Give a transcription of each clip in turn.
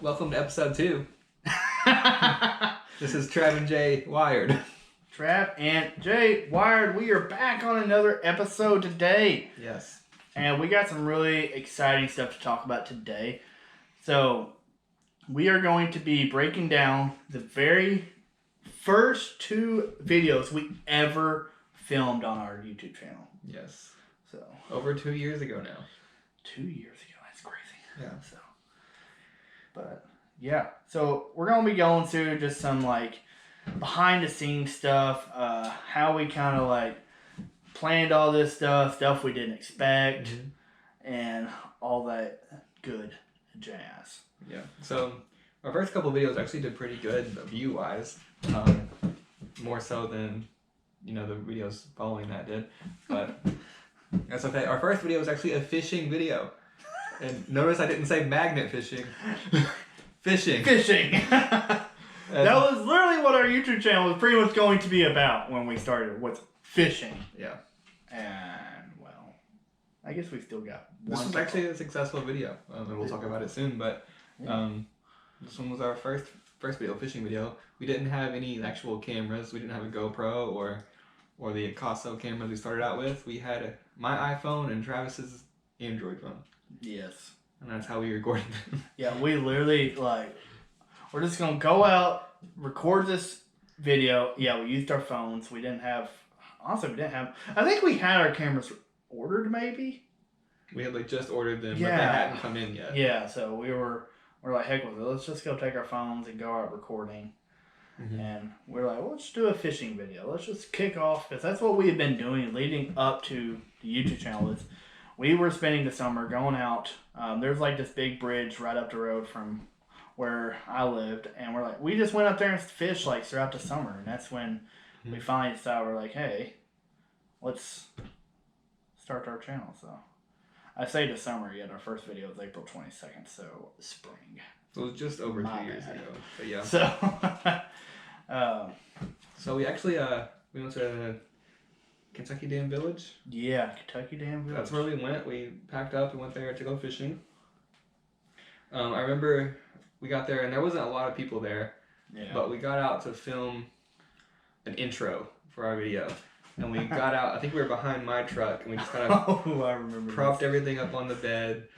Welcome to episode 2. This is Trav and Jay Wired. Trav and Jay Wired, we are back on another episode today. Yes. And we got some really exciting stuff to talk about today. So, we are going to be breaking down the very first 2 videos we ever filmed on our YouTube channel. Yes. So, over 2 years ago now. 2 years ago, that's crazy. Yeah. So we're going to be going through just some behind the scenes stuff, how we kind of planned all this stuff we didn't expect, and all that good jazz. Yeah. So our first couple videos actually did pretty good view wise, more so than the videos following that did, but that's okay. Our first video was actually a fishing video, and notice I didn't say magnet fishing. Fishing. That was literally what our YouTube channel was pretty much going to be about when we started, was fishing. Yeah. And, well, I guess we still got one. This was actually a successful video, and we'll talk about it soon, but this one was our first video, fishing video. We didn't have any actual cameras. We didn't have a GoPro or the Akaso cameras we started out with. We had my iPhone and Travis's Android phone. Yes. And that's how we recorded them. Yeah, we literally, we're just going to go out, record this video. Yeah, we used our phones. We didn't have, honestly, I think we had our cameras ordered, maybe? We had, just ordered them, but they hadn't come in yet. Yeah, so we're like, heck with it. Let's just go take our phones and go out recording. Mm-hmm. And we're like, well, let's do a fishing video. Let's just kick off, because that's what we had been doing leading up to the YouTube channel. We were spending the summer going out. There's this big bridge right up the road from where I lived, and we just went up there and fished throughout the summer, and that's when we finally decided we're like, hey, let's start our channel. So I say the summer, yet our first video was April 22nd, so spring. So it was just over 2 years ago. But yeah. So we actually we went to Kentucky Dam Village. Yeah, Kentucky Dam Village. That's where we went. We packed up and went there to go fishing. I remember we got there and there wasn't a lot of people there. Yeah. But we got out to film an intro for our video. And we got out, I think we were behind my truck, and we just kind of I remember propped everything up on the bed.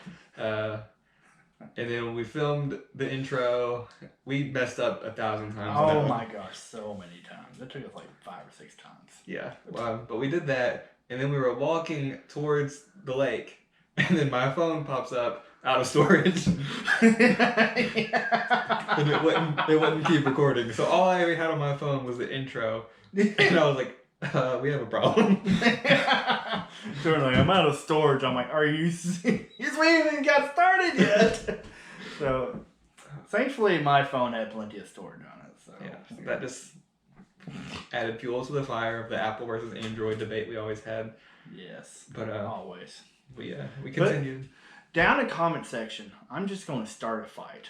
And then when we filmed the intro, we messed up 1,000 times. Oh my gosh, so many times. It took us 5 or 6 times. Yeah, but we did that, and then we were walking towards the lake, and then my phone pops up out of storage. And it wouldn't keep recording. So all I ever had on my phone was the intro, and I was like, we have a problem. So I'm out of storage. I'm like, are you serious? We ain't even got started yet. So thankfully my phone had plenty of storage on it. So yeah, that just added fuel to the fire of the Apple versus Android debate we always had. Yes, but always. But yeah, we continued. But down in the comment section, I'm just going to start a fight.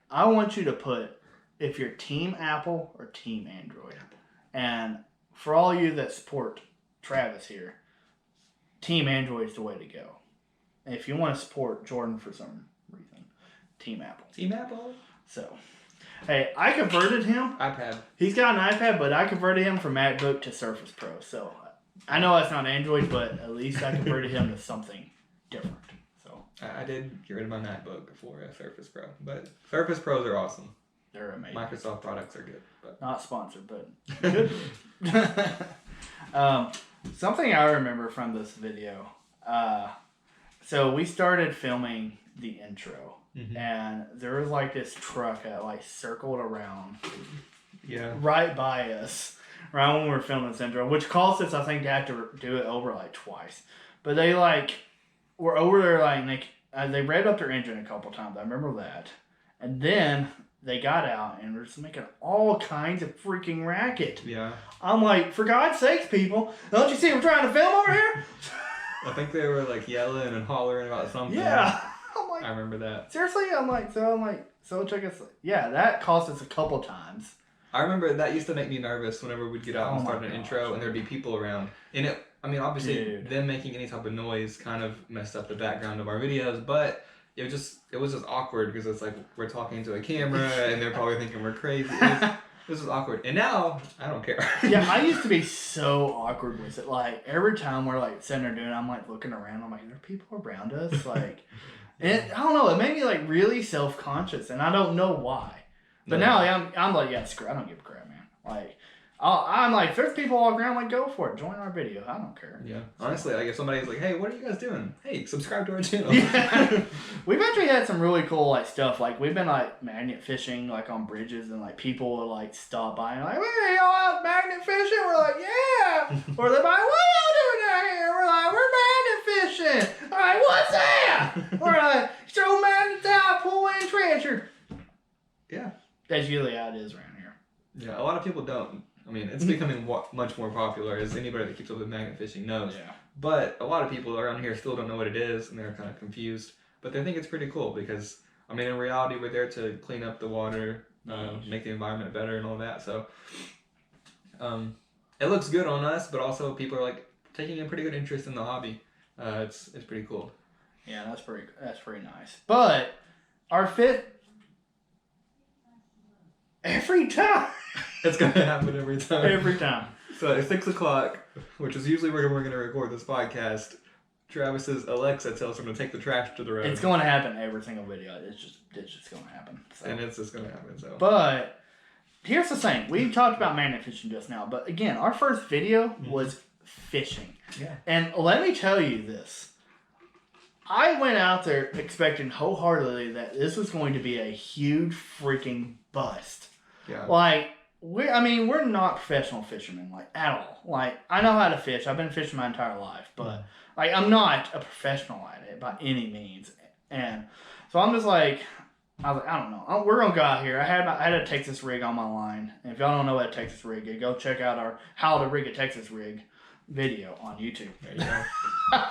I want you to put if you're Team Apple or Team Android. And for all you that support Travis here, Team Android is the way to go. And if you want to support Jordan for some reason, Team Apple. Team Apple. So, hey, I converted him. iPad. He's got an iPad, but I converted him from MacBook to Surface Pro. So, I know that's not Android, but at least I converted him to something different. So I did get rid of my MacBook for a Surface Pro, but Surface Pros are awesome. They're amazing. Microsoft products are good, but not sponsored, but good. Something I remember from this video. So we started filming the intro, and there was this truck that circled around, right by us, right when we were filming this intro, which caused us, I think, to have to do it over twice. But they were over there they revved up their engine a couple times. I remember that, and then they got out and were just making all kinds of freaking racket. Yeah. I'm like, for God's sakes, people, don't you see we're trying to film over here? I think they were yelling and hollering about something. Yeah. I'm like, I remember that. Seriously? So it took us, that cost us a couple times. I remember that used to make me nervous whenever we'd get out and start an intro and there'd be people around. And obviously them making any type of noise kind of messed up the background of our videos, but it was just awkward because it's like we're talking to a camera and they're probably thinking we're crazy. This is awkward. And now I don't care. Yeah, I used to be so awkward with it. Like every time we're like sitting there doing it, I'm like looking around, I'm like, are there people around us? Like, and I don't know, it made me like really self-conscious, and I don't know why. But now I'm like, yeah, screw, I don't give a crap, man. Like, I'm like, if there's people walking around, like, go for it. Join our video. I don't care. Yeah. Honestly, like, if somebody's like, hey, what are you guys doing? Hey, subscribe to our channel. Yeah. We've actually had some really cool, like, stuff. Like, we've been, like, magnet fishing, like, on bridges, and, like, people will, like, stop by and, like, hey, y'all out magnet fishing? We're like, yeah. Or they're like, what y'all doing down here? We're like, we're magnet fishing. All right, what's that? We're like, throw magnets out, pull in treasure. Yeah. That's usually how it is around here. Yeah, a lot of people don't. I mean, it's becoming much more popular, as anybody that keeps up with magnet fishing knows. Yeah. But a lot of people around here still don't know what it is, and they're kind of confused. But they think it's pretty cool because, I mean, in reality, we're there to clean up the water, make the environment better and all that. So it looks good on us, but also people are like taking a pretty good interest in the hobby. It's pretty cool. Yeah, that's pretty nice. But our every time. It's going to happen every time. Every time. So at 6 o'clock, which is usually where we're going to record this podcast, Travis's Alexa tells him to take the trash to the road. It's going to happen every single video. It's just going to happen. So. And it's just going to happen. So. But here's the thing. We talked about magnet fishing just now. But again, our first video was fishing. Yeah. And let me tell you this. I went out there expecting wholeheartedly that this was going to be a huge freaking bust. Yeah. Like, we're not professional fishermen, like, at all. Like, I know how to fish. I've been fishing my entire life. But, like, I'm not a professional at it by any means. And so I'm just like, I was like, I don't know. We're going to go out here. I had a Texas rig on my line. And if y'all don't know what a Texas rig is, go check out our How to Rig a Texas Rig video on YouTube. There you go.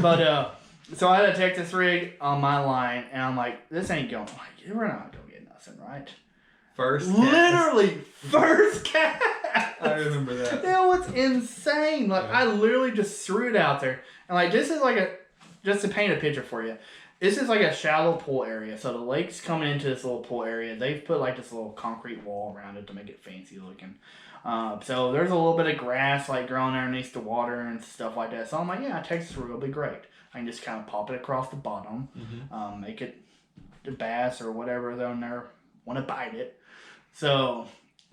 But, so I had a Texas rig on my line. And I'm like, this ain't going. I'm like, we're not going to get nothing, right? First cast. Literally first cast. I remember that. It was insane. Like, I literally just threw it out there. And, like, this is like just to paint a picture for you, this is like a shallow pool area. So the lake's coming into this little pool area. They've put, like, this little concrete wall around it to make it fancy looking. So there's a little bit of grass, like, growing underneath the water and stuff like that. So I'm like, yeah, a Texas rig will be great. I can just kind of pop it across the bottom, make it the bass or whatever down there want to bite it. So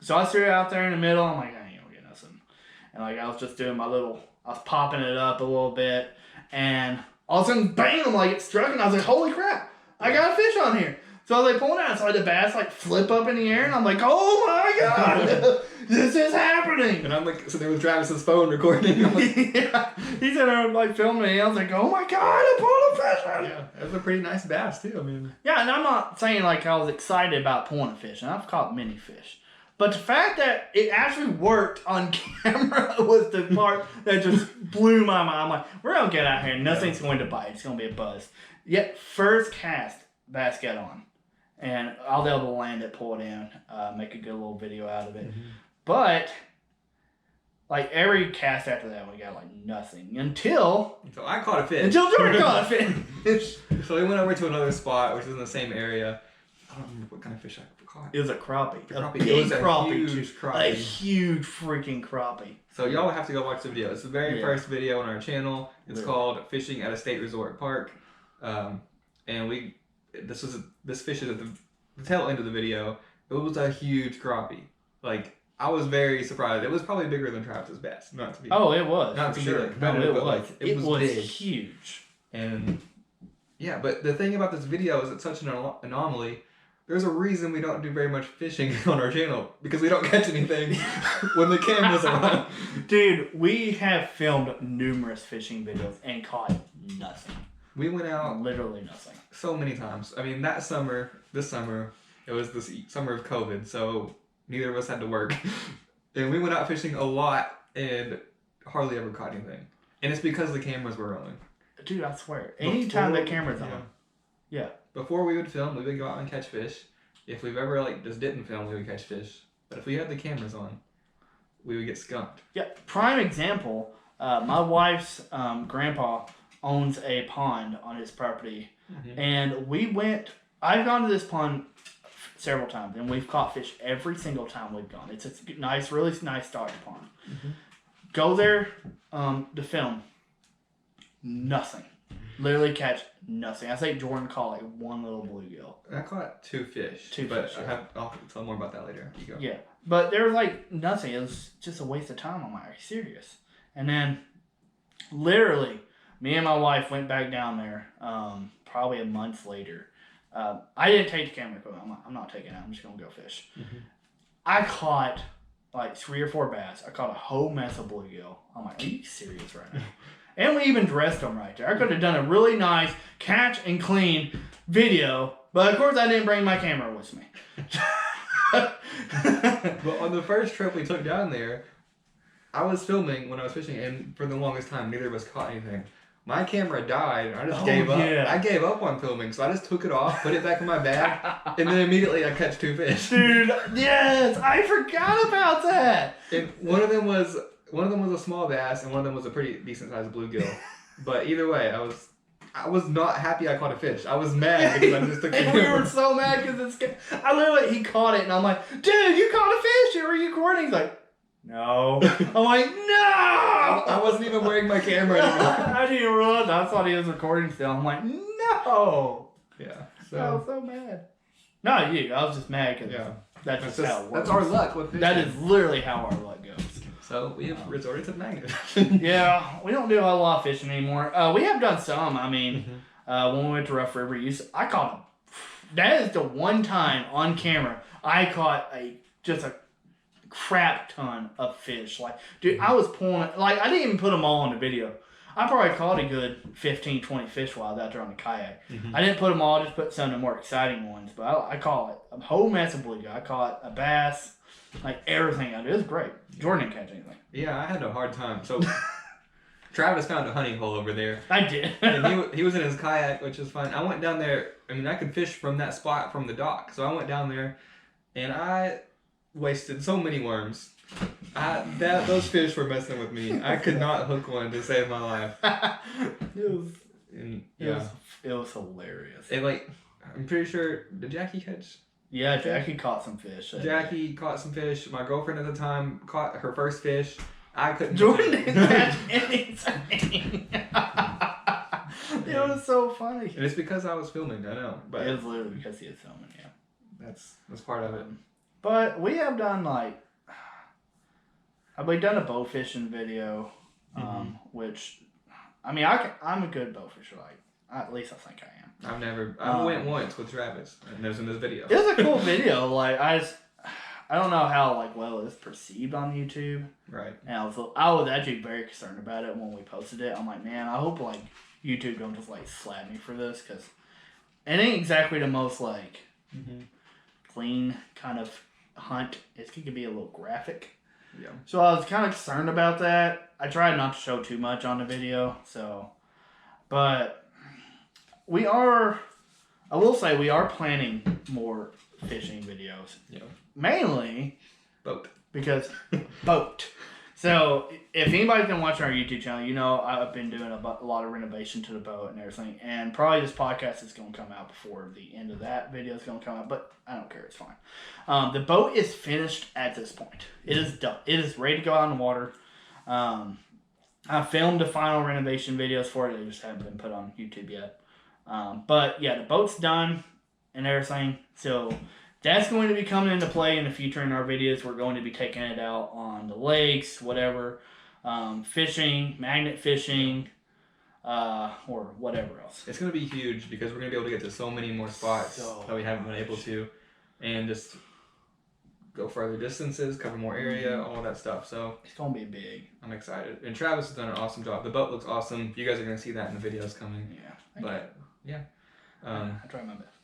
I threw it out there in the middle. I'm like, I ain't gonna get nothing. And like, I was just doing I was popping it up a little bit. And all of a sudden, bam, like it struck. And I was like, holy crap, I got a fish on here. So I was like pulling out. So I had the bass like flip up in the air. And I'm like, oh my God, this is happening. And I'm like, so there was Travis's phone recording. Yeah, he's in there like filming me. I was like, oh my God, I pulled a fish. Yeah, that was a pretty nice bass too. I mean, yeah, and I'm not saying like I was excited about pulling a fish, and I've caught many fish. But the fact that it actually worked on camera was the part that just blew my mind. I'm like, we're going to get out here. Nothing's going to bite. It's going to be a buzz. Yet, first cast, bass got on. And I was able to land it, pull it in, make a good little video out of it. But, like, every cast after that, we got, like, nothing. Until I caught a fish. Until Jordan caught a fish. So we went over to another spot, which is in the same area. I don't remember what kind of fish I caught. It was a crappie. A big it was crappie. A huge crappie. A huge freaking crappie. So y'all have to go watch the video. It's the very first video on our channel. It's called Fishing at a State Resort Park. And this fish is at the tail end of the video. It was a huge crappie. Like, I was very surprised. It was probably bigger than Travis's bass. Not to be. Oh, it was. Not to be like No, competitive, but like it was big. Huge. And yeah, but the thing about this video is it's such an anomaly. There's a reason we don't do very much fishing on our channel, because we don't catch anything when the camera's on. Dude, we have filmed numerous fishing videos and caught nothing. We went out literally nothing so many times. I mean, this summer, it was the summer of COVID, so neither of us had to work. And we went out fishing a lot and hardly ever caught anything. And it's because the cameras were rolling. Dude, I swear. Anytime that camera's on. Yeah. Before we would film, we would go out and catch fish. If we've ever just didn't film, we would catch fish. But if we had the cameras on, we would get skunked. Yeah. Prime example, my wife's grandpa owns a pond on his property And I've gone to this pond several times, and we've caught fish every single time we've gone. It's a nice, really nice stocked pond. Go there to film. Nothing. Literally catch nothing. I think Jordan caught like one little bluegill. I caught 2 fish. I'll tell more about that later. You go. Yeah. But there was like nothing. It was just a waste of time. I'm like, are you serious? And then literally, me and my wife went back down there probably a month later. I didn't take the camera equipment. I'm not taking it. I'm just going to go fish. I caught like 3 or 4 bass. I caught a whole mess of bluegill. I'm like, are you serious right now? And we even dressed them right there. I could have done a really nice catch and clean video, but of course I didn't bring my camera with me. But on the first trip we took down there, I was filming when I was fishing, and for the longest time, neither of us caught anything. My camera died, and I just gave up. I gave up on filming, so I just took it off, put it back in my bag, and then immediately I catch 2 fish. Dude, yes, I forgot about that. And one of them was a small bass, and one of them was a pretty decent sized bluegill. But either way, I was not happy I caught a fish. I was mad because I just took the camera. And we were so mad because he caught it, and I'm like, dude, you caught a fish. Are you recording? He's like, no. I'm like, no. I wasn't even wearing my camera anymore. I didn't even realize. I thought he was recording still. I'm like, no. Yeah. I was so mad. Not you. I was just mad because that's just how it works. That's our luck with fishing. That is literally how our luck goes. So we have resorted to the magnet. Yeah, we don't do a lot of fishing anymore. We have done some. I mean, when we went to Rough River, I caught that is the one time on camera I caught just a crap ton of fish. Like, dude, I was pulling, like, I didn't even put them all on the video. I probably caught a good 15, 20 fish while I was out there on the kayak. I didn't put them all, just put some of the more exciting ones. But I caught a whole mess of bluegill. I caught a bass, like everything I did. It was great. Jordan didn't catch anything. Yeah, I had a hard time. So Travis found a honey hole over there. I did. And he was in his kayak, which was fun. I went down there. I mean, I could fish from that spot from the dock. So I went down there, and I wasted so many worms. Those fish were messing with me. I could not hook one to save my life. It was hilarious. And like, I'm pretty sure, did Jackie catch? Yeah, Jackie caught some fish. Jackie caught some fish. My girlfriend at the time caught her first fish. I couldn't. Jordan didn't catch anything. It was so funny. And it's because I was filming, I know. But it was literally because he was filming, yeah. That's part of it. But we have done we've done a bow fishing video, which, I mean, I'm a good bow fisher. Like, at least I think I am. I went once with Travis, and it was in this video. It was a cool video. Like, I don't know how well it's perceived on YouTube. Right. And I was actually very concerned about it when we posted it. I'm like, man, I hope YouTube don't just slap me for this, because it ain't exactly the most clean kind of hunt. It could be a little graphic. Yeah. So I was kind of concerned about that. I tried not to show too much on the video. But I will say we are planning more fishing videos. Yeah. Mainly boat. Because boat. So if anybody's been watching our YouTube channel, you know I've been doing a lot of renovation to the boat and everything. And probably this podcast is going to come out before the end of that video is going to come out. But I don't care. It's fine. The boat is finished at this point. It is done. It is ready to go out in the water. I filmed the final renovation videos for it. They just haven't been put on YouTube yet. But yeah, the boat's done and everything. So that's going to be coming into play in the future in our videos. We're going to be taking it out on the lakes, whatever, fishing, magnet fishing, or whatever else. It's going to be huge because we're going to be able to get to so many more spots that we haven't been able to, and just go further distances, cover more area, all that stuff. So it's going to be big. I'm excited. And Travis has done an awesome job. The boat looks awesome. You guys are going to see that in the videos coming. Yeah. But yeah. I try my best.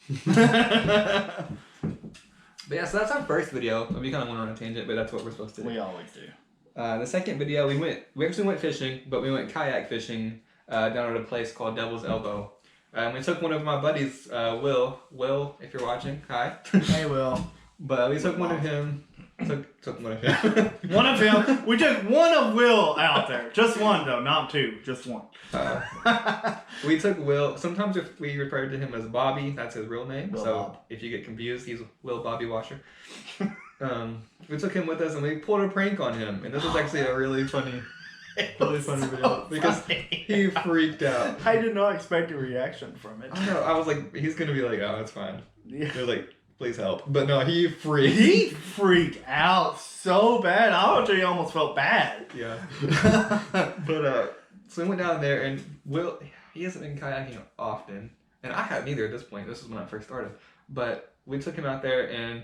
But yeah, so that's our first video. We kind of went on a tangent, but that's what we're supposed to do. We always do. The second video, we actually went fishing, but we went kayak fishing down at a place called Devil's Elbow. We took one of my buddies, Will. Will, if you're watching, hi. Hey, Will. But we took one of him Took one of him. One of him. We took one of Will out there. Just one though, not two. Just one. We took Will. Sometimes if we refer to him as Bobby, that's his real name. Will so Bob. if you get confused, he's Will Bobby Washer. We took him with us and we pulled a prank on him. And this was actually a really funny video because he freaked out. I did not expect a reaction from it. I know. I was like, he's gonna be like, oh, it's fine. Yeah. They're like, please help. But no, he freaked. He freaked out so bad. I actually almost felt bad. Yeah. But so we went down there and Will, he hasn't been kayaking often, and I hadn't either at this point. This is when I first started. But we took him out there, and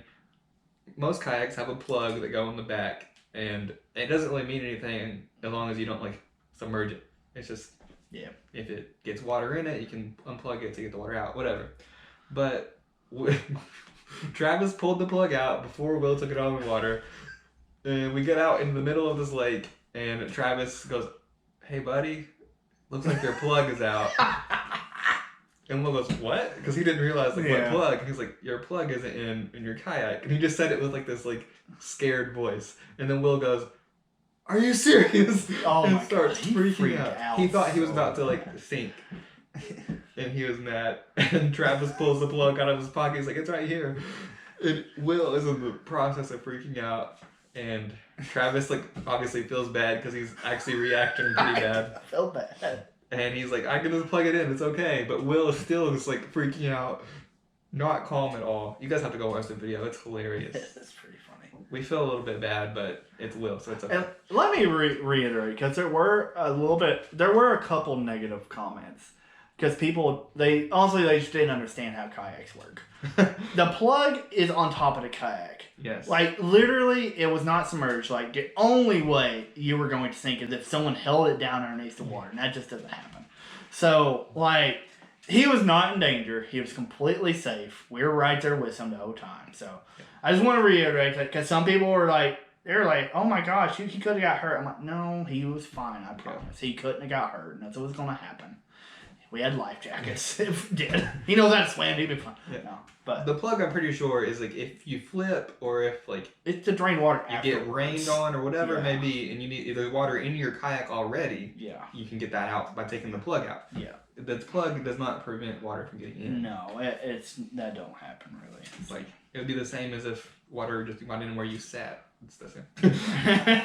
most kayaks have a plug that go in the back, and it doesn't really mean anything as long as you don't like submerge it. It's just if it gets water in it, you can unplug it to get the water out, whatever. But Travis pulled the plug out before Will took it out of the water, and we get out in the middle of this lake, and Travis goes, "Hey buddy, looks like your plug is out." And Will goes, "What?" Because he didn't realize what plug. And he's like, "Your plug isn't in your kayak." And he just said it with like this like scared voice. And then Will goes, "Are you serious?" Oh and my starts God, he freaking out. He thought he was about to like bad. sink. And he was mad. And Travis pulls the plug out of his pocket. He's like, "It's right here." And Will is in the process of freaking out. And Travis like obviously feels bad because he's actually reacting pretty bad. I felt bad. And he's like, "I can just plug it in, it's okay." But Will is still just like freaking out, not calm at all. You guys have to go watch the video, it's hilarious. It's pretty funny. We feel a little bit bad, but it's Will, so it's okay. And let me reiterate, because there were a couple negative comments. Because people, they just didn't understand how kayaks work. The plug is on top of the kayak. Yes. Like, literally, it was not submerged. Like, the only way you were going to sink is if someone held it down underneath the water, and that just doesn't happen. So, like, he was not in danger. He was completely safe. We were right there with him the whole time. So, I just want to reiterate that, because some people were like, they're like, "Oh my gosh, he could have got hurt." I'm like, no, he was fine, I promise. He couldn't have got hurt, and that's what was going to happen. We had life jackets. If we did. He knows how to swim. He'd be fine. Yeah. No, but the plug, I'm pretty sure, is like if you flip or if like it's to drain water. you get rained on or whatever it may Yeah. be, and you need either water in your kayak already. Yeah. You can get that out by taking the plug out. Yeah. The plug does not prevent water from getting in. No, it's that don't happen really. It's like it would be the same as if water just went in where you sat. It's the same.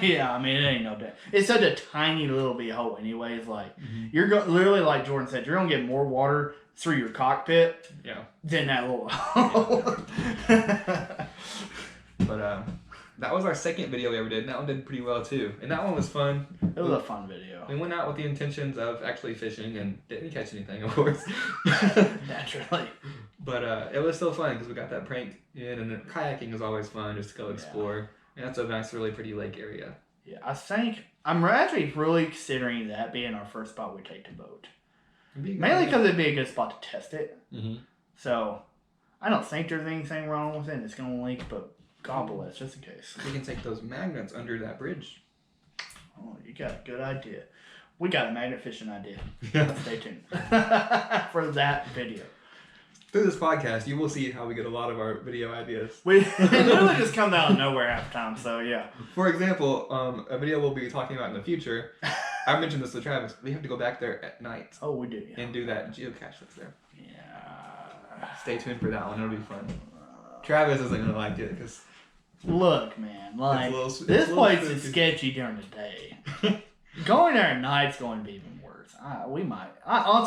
Yeah, I mean it ain't no day. It's such a tiny little bit hole, anyways. Like you're literally like Jordan said, you're gonna get more water through your cockpit. Yeah. Than that little hole. But that was our second video we ever did, and that one did pretty well too. And that one was fun. It was a fun video. We went out with the intentions of actually fishing and didn't catch anything, of course. Naturally. But it was still fun because we got that prank in, and then kayaking is always fun just to go explore. And that's a nice, really pretty lake area. Yeah, I think I'm actually really considering that being our first spot we take to boat. Mainly because it'd be a good spot to test it. Mm-hmm. So, I don't think there's anything wrong with it. It's going to leak, but God bless, just in case. We can take those magnets under that bridge. Oh, you got a good idea. We got a magnet fishing idea. Yeah. Stay tuned for that video. Through this podcast, you will see how we get a lot of our video ideas. It literally just comes out of nowhere half the time, so yeah. For example, a video we'll be talking about in the future, I mentioned this to Travis, we have to go back there at night. Oh, we do, yeah. And do that geocache that's there. Yeah. Stay tuned for that one, it'll be fun. Travis isn't going to like it because... Look, man, like, this place is sketchy during the day. Going there at night's going to be even worse. Honestly,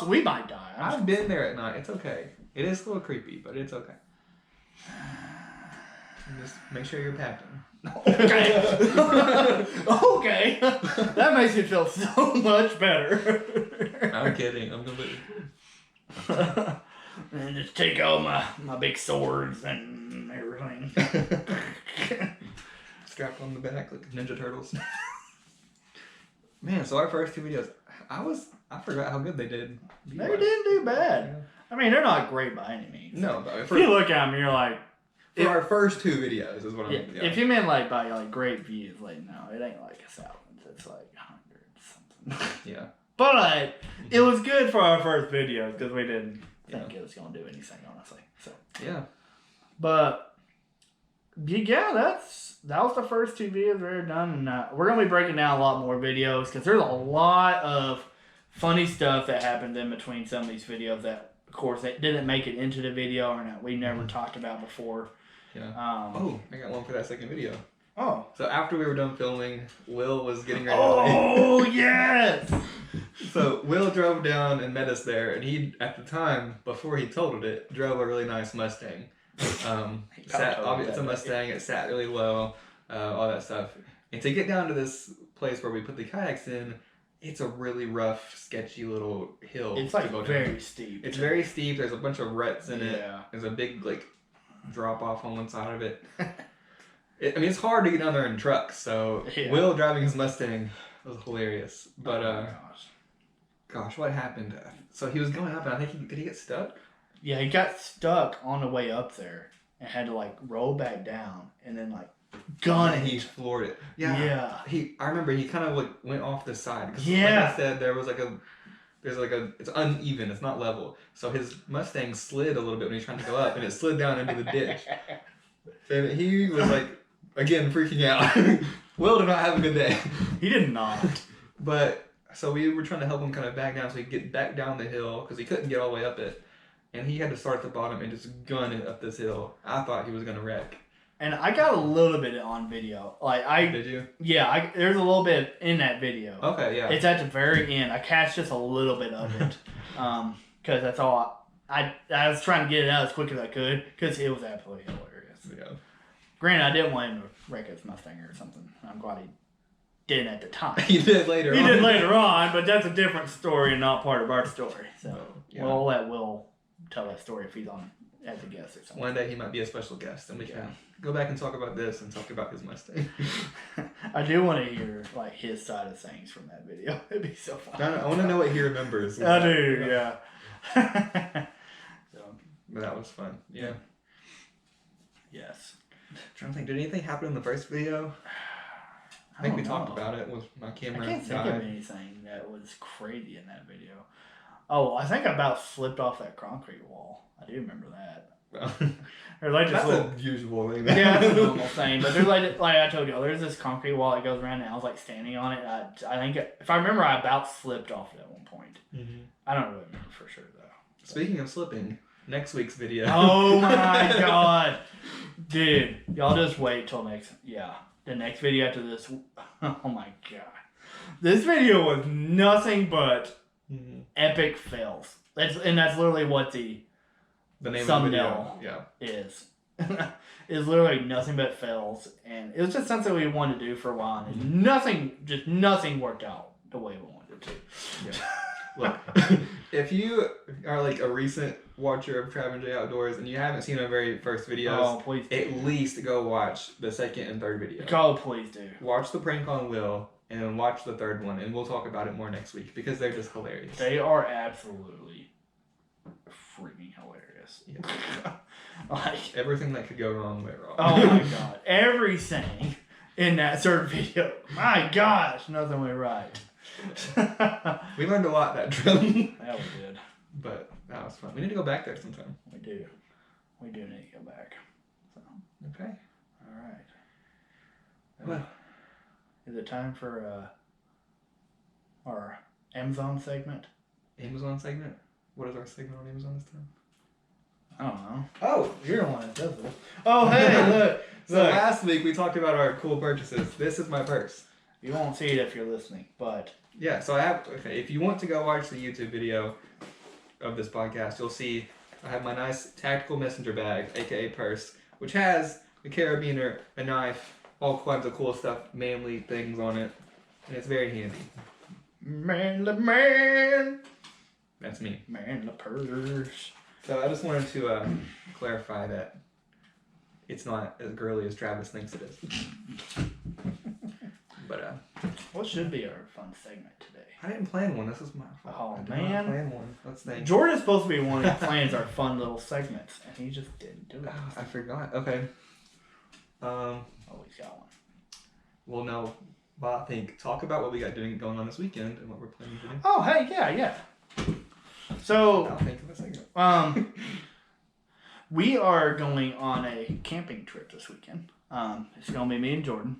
we might die. I've been there at night. It's okay. It is a little creepy, but it's okay. Just make sure you're packing. Okay. Okay. That makes me feel so much better. I'm kidding. I'm completely... And just take all my big swords and everything. Strapped on the back like Ninja Turtles. Man, so our first two videos, I forgot how good they did. They didn't do bad. I mean, they're not great by any means. No, but if you look at them, you're like... For our first two videos is what I'm... Yeah. If you meant like by like great views, like no, it ain't like 1,000. It's like hundreds something. Yeah. But it was good for our first videos because we didn't think it was going to do anything, honestly. So yeah. But Yeah, that was the first 2 videos we ever done, and we're gonna be breaking down a lot more videos because there's a lot of funny stuff that happened in between some of these videos that, of course, that didn't make it into the video or that we never talked about before. Yeah. I got one for that second video. Oh. So after we were done filming, Will was getting ready to leave. Oh, yes! So Will drove down and met us there, and he, at the time, before he totaled it, drove a really nice Mustang. It's a Mustang, it sat really low, all that stuff. And to get down to this place where we put the kayaks in, it's a really rough, sketchy little hill. It's like very steep. It's very steep, there's a bunch of ruts in it. Yeah. There's a big, like, drop off on one side of it. It's hard to get down there in trucks, so Will driving his Mustang was hilarious. But, gosh, what happened? So he was going up, and I think did he get stuck? Yeah, he got stuck on the way up there and had to, like, roll back down and then, like, gun it. He floored it. Yeah. I remember he kind of, like, went off the side. Cause like I said, it's uneven, it's not level. So his Mustang slid a little bit when he was trying to go up, and it slid down into the ditch. And he was, like, again, freaking out. Will did not have a good day. He did not. But, so we were trying to help him kind of back down so he could get back down the hill, because he couldn't get all the way up it. And he had to start at the bottom and just gun it up this hill. I thought he was going to wreck. And I got a little bit on video. Did you? Yeah, there's a little bit in that video. Okay, yeah. It's at the very end. I catch just a little bit of it. Because that's all I was trying to get it out as quick as I could, because it was absolutely hilarious. Yeah. Granted, I didn't want him to wreck his Mustang or something. I'm glad he didn't at the time. He did later on. He did later on, but that's a different story and not part of our story. So we'll let Will tell that story if he's on as a guest or something. One day he might be a special guest, and we can go back and talk about this and talk about his Mustang. I do want to hear like his side of things from that video. It'd be so fun. I want to know what he remembers. I do, yeah. But that was fun. Yeah. Yes. I'm trying to think, did anything happen in the first video? I think we talked about it with my camera. I can't think of anything that was crazy in that video. Oh, I think I about slipped off that concrete wall. I do remember that. There's like that's a usual thing. Yeah, that's a normal thing. But there's like I told you, there's this concrete wall that goes around, and I was like standing on it. I think if I remember, I about slipped off it at one point. Mm-hmm. I don't really remember for sure though. So. Speaking of slipping, next week's video. Oh my god, dude! Y'all just wait till the next video after this. Oh my god, this video was nothing but epic fails. That's literally what the name thumbnail of the video is. It's literally nothing but fails, and it was just something we wanted to do for a while, and nothing worked out the way we wanted it to. Yeah. Look, if you are like a recent watcher of Trav and J Outdoors and you haven't seen our very first videos, please do. At least go watch the second and third video. Oh, please do. Watch the prank on Will and then watch the third one, and we'll talk about it more next week because they're just hilarious. They are absolutely freaking hilarious. Yeah. Like everything that could go wrong went wrong. Oh my god. Everything in that third video. My gosh, nothing went right. We learned a lot that trip. Yeah, we did. But that was fun. We need to go back there sometime. We do. We do need to go back. So. Okay. All right. Well, is it time for our Amazon segment? Amazon segment? What is our segment on Amazon this time? I don't know. Oh, you're the one that does it. Oh, hey, look. So last week we talked about our cool purchases. This is my purse. You won't see it if you're listening, but... Yeah, so if you want to go watch the YouTube video of this podcast, you'll see I have my nice tactical messenger bag, aka purse, which has a carabiner, a knife, all kinds of cool stuff, manly things on it, and it's very handy. Manly man! That's me. Manly purse. So I just wanted to clarify that it's not as girly as Travis thinks it is. But what should be our fun segment today? I didn't plan one. This is my fault. Oh, I did not plan one. Let's think. Jordan's supposed to be one who plans our fun little segments, and he just didn't do it. Oh, I forgot. Okay. Oh, he's got one. Well, no. Well, I think talk about what we got going on this weekend and what we're planning to do. Oh, hey, yeah. So, I'll think of a segment. We are going on a camping trip this weekend. It's going to be me and Jordan.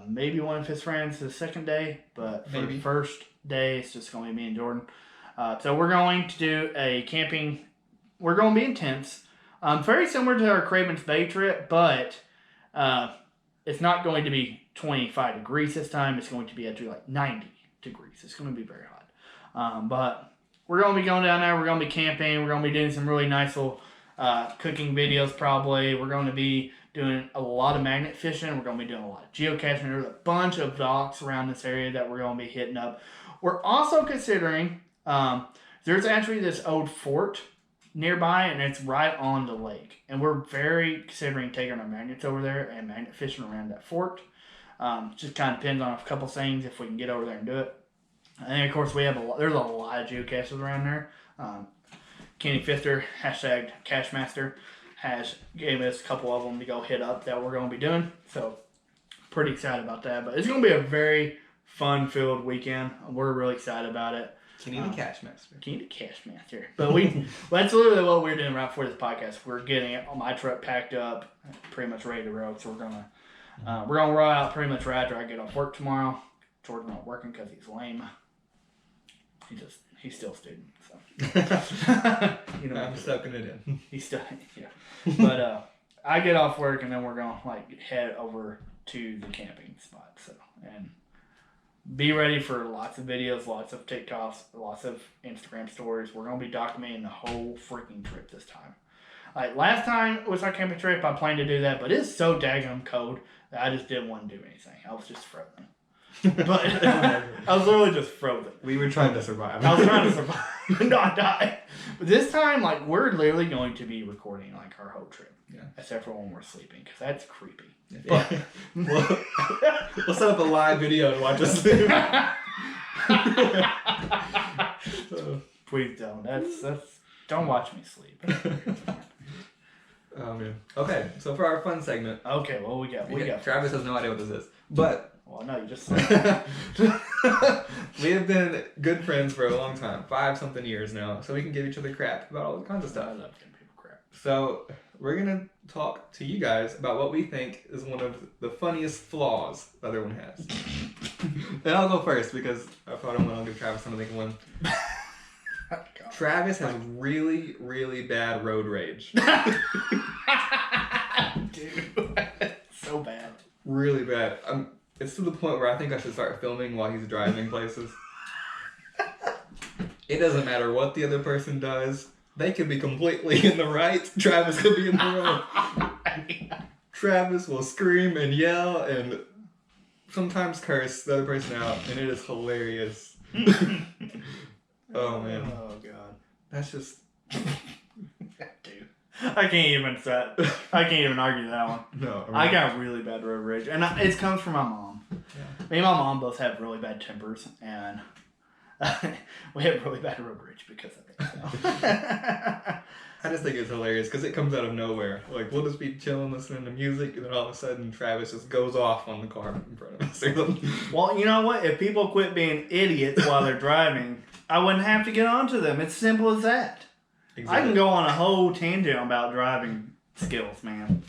Maybe one of his friends the second day, but for the first day, it's just going to be me and Jordan. So we're going to do a camping. We're going to be in tents. Very similar to our Craven's Bay trip, but it's not going to be 25 degrees this time. It's going to be actually like 90 degrees. It's going to be very hot. But we're going to be going down there. We're going to be camping. We're going to be doing some really nice little cooking videos probably. We're going to be doing a lot of magnet fishing. We're going to be doing a lot of geocaching. There's a bunch of docks around this area that we're going to be hitting up. We're also considering, there's actually this old fort nearby, and it's right on the lake. And we're very considering taking our magnets over there and magnet fishing around that fort. Just kind of depends on a couple things if we can get over there and do it. And then, of course, there's a lot of geocaches around there. Kenny Fister, hashtag Cashmaster, gave us a couple of them to go hit up that we're going to be doing. So, pretty excited about that. But it's going to be a very fun-filled weekend. We're really excited about it. Kenny the Cashmaster. Kenny the Cashmaster. But that's literally what we're doing right before this podcast. We're getting my truck packed up, pretty much ready to roll. So we're gonna roll out pretty much right after I get off work tomorrow. Jordan's not working because he's lame. He's still a student. So I'm soaking it in. He's still But I get off work and then we're gonna head over to the camping spot. So and be ready for lots of videos, lots of TikToks, lots of Instagram stories. We're going to be documenting the whole freaking trip this time. Last time was our camping trip. I planned to do that, but it's so daggum cold that I just didn't want to do anything. I was just frozen. But I was literally just frozen. We were trying to survive. I was trying to survive and not die. But this time, we're literally going to be recording, our whole trip. Yeah. Except for when we're sleeping, because that's creepy. Yeah. We'll set up a live video to watch us sleep. Please don't. That's don't watch me sleep. Oh man. Okay, so for our fun segment. Okay, well we got. Travis has no idea what this is, but. Well, no, you just said we have been good friends for a long time, 5-something years now, so we can give each other crap about all kinds of stuff. I love giving people crap. So we're gonna talk to you guys about what we think is one of the funniest flaws the other one has. And I'll go first because I thought I'll give Travis something one. Travis has really, really bad road rage. Dude, so bad. Really bad. It's to the point where I think I should start filming while he's driving places. It doesn't matter what the other person does. They could be completely in the right. Travis could be in the wrong. Travis will scream and yell and sometimes curse the other person out, and it is hilarious. Oh man. Oh god. That's just. Dude. I can't even argue that one. No. I got really bad road rage, and it comes from my mom. Yeah. Me and my mom both have really bad tempers, and we have really bad road rage because of it. So. I just think it's hilarious because it comes out of nowhere. We'll just be chilling, listening to music, and then all of a sudden Travis just goes off on the car in front of us. Well, you know what? If people quit being idiots while they're driving, I wouldn't have to get onto them. It's simple as that. Exactly. I can go on a whole tangent about driving skills, man.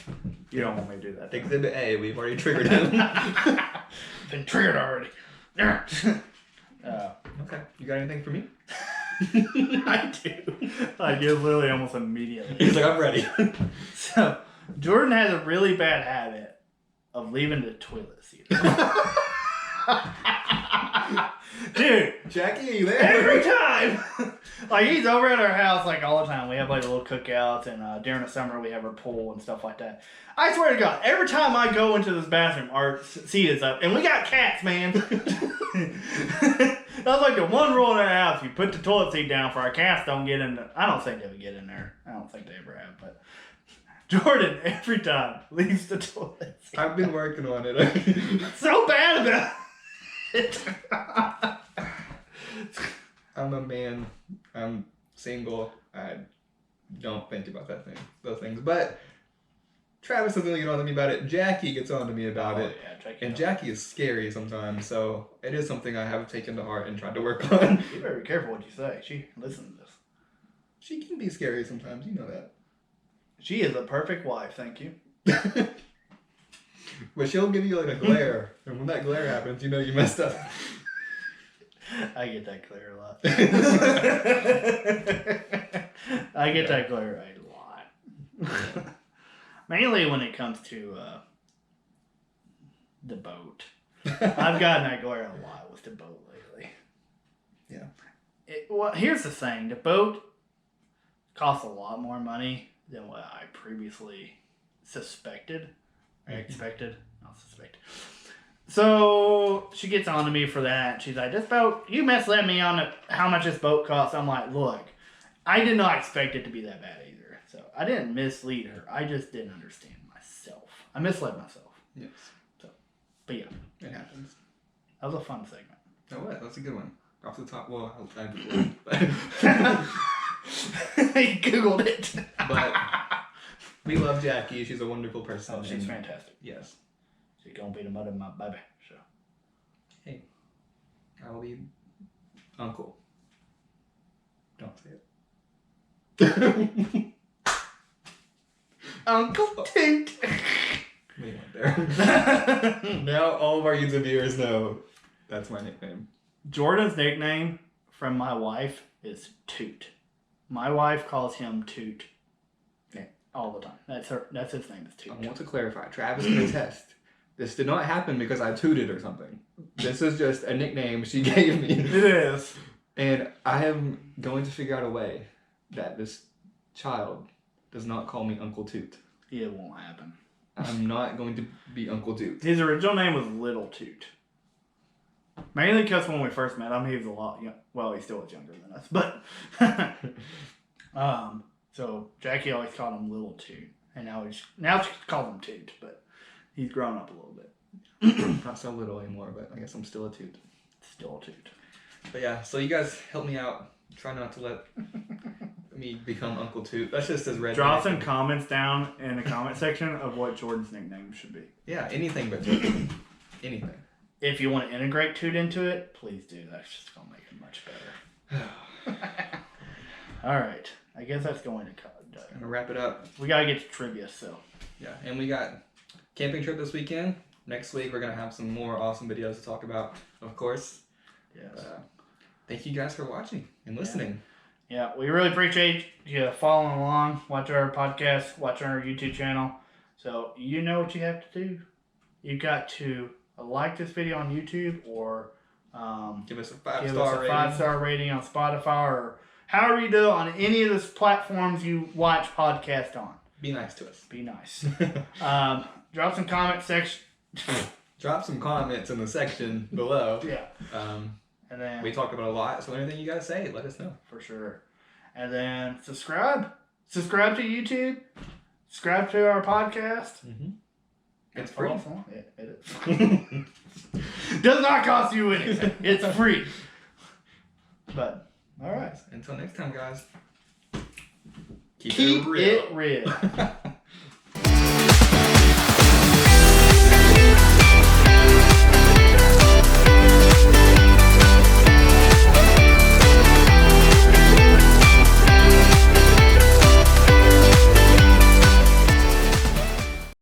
You don't want me to do that. Exhibit A, we've already triggered him. Been triggered already. Okay. You got anything for me? I do. It's literally almost immediately. He's like, I'm ready. So, Jordan has a really bad habit of leaving the toilet seat. Dude, Jackie, are you there? Every time! He's over at our house all the time. We have little cookouts, and during the summer we have our pool and stuff like that. I swear to God, every time I go into this bathroom, our seat is up, and we got cats, man. That's the one rule in our house. You put the toilet seat down for our cats don't get in there. I don't think they would get in there. I don't think they ever have, but Jordan, every time, leaves the toilet seat. I've been working on it. So bad about it. I'm a man. I'm single. I don't think about those things. But Travis doesn't really get on to me about it. Jackie gets on to me about it. Yeah, Jackie is scary sometimes, so it is something I have taken to heart and tried to work on. You better be careful what you say. She listens to this. She can be scary sometimes, you know that. She is a perfect wife, thank you. But she'll give you like a glare, and when that glare happens, you know you messed up. I get that glare a lot. I get that glare a lot. Mainly when it comes to the boat. I've gotten that glare a lot with the boat lately. Yeah. Well, here's the thing. The boat costs a lot more money than what I previously suspected. Or expected. Not suspected. So she gets on to me for that. She's like, this boat, you misled me on how much this boat costs. I'm like, look, I did not expect it to be that bad either. So I didn't mislead her. I just didn't understand myself. I misled myself. Yes. So, but yeah. It happens. That was a fun segment. Oh, what? That's a good one. Off the top, well, I He Googled it. But we love Jackie. She's a wonderful person. Oh, she's fantastic. Yes. She's gonna be the mother of my baby. So. Hey, I will be uncle. Don't say it. Uncle Toot. We went there. Now all of our YouTube viewers know that's my nickname. Jordan's nickname from my wife is Toot. My wife calls him Toot. Yeah, all the time. That's his name is Toot. I want to clarify. Travis can attest. This did not happen because I tooted or something. This is just a nickname she gave me. It is. And I am going to figure out a way that this child does not call me Uncle Toot. It won't happen. I'm not going to be Uncle Toot. His original name was Little Toot. Mainly because when we first met him, he was a lot young. Well, he still was younger than us, but so Jackie always called him Little Toot, and now she calls him Toot, but he's grown up a little bit. Not so little anymore, but I guess I'm still a Toot. Still a Toot. But yeah, so you guys help me out. Try not to let me become Uncle Toot. That's just as red. Drop some comments down in the comment section of what Jordan's nickname should be. Yeah, anything but Toot. Anything. If you want to integrate Toot into it, please do. That's just going to make it much better. All right. I guess that's going to cut. I'm gonna wrap it up. We got to get to trivia, so. Yeah, and we got camping trip this weekend. Next week, we're going to have some more awesome videos to talk about, of course. Yes. Thank you guys for watching and listening. Yeah, we really appreciate you following along, watching our podcast, watching our YouTube channel. So you know what you have to do. You got to like this video on YouTube or Give us a give 5-star us a rating. 5-star rating on Spotify or however you do it on any of the platforms you watch podcast on. Be nice to us. Be nice. Drop some comment section. Drop some comments in the section below. Yeah. And then we talked about a lot, so anything you guys say, let us know. for sure. And then subscribe. Subscribe to YouTube. Subscribe to our podcast. Mm-hmm. It's Follow free. us on- It is. Does not cost you anything. It's free. But all right. Until next time, guys. Keep it real. it real.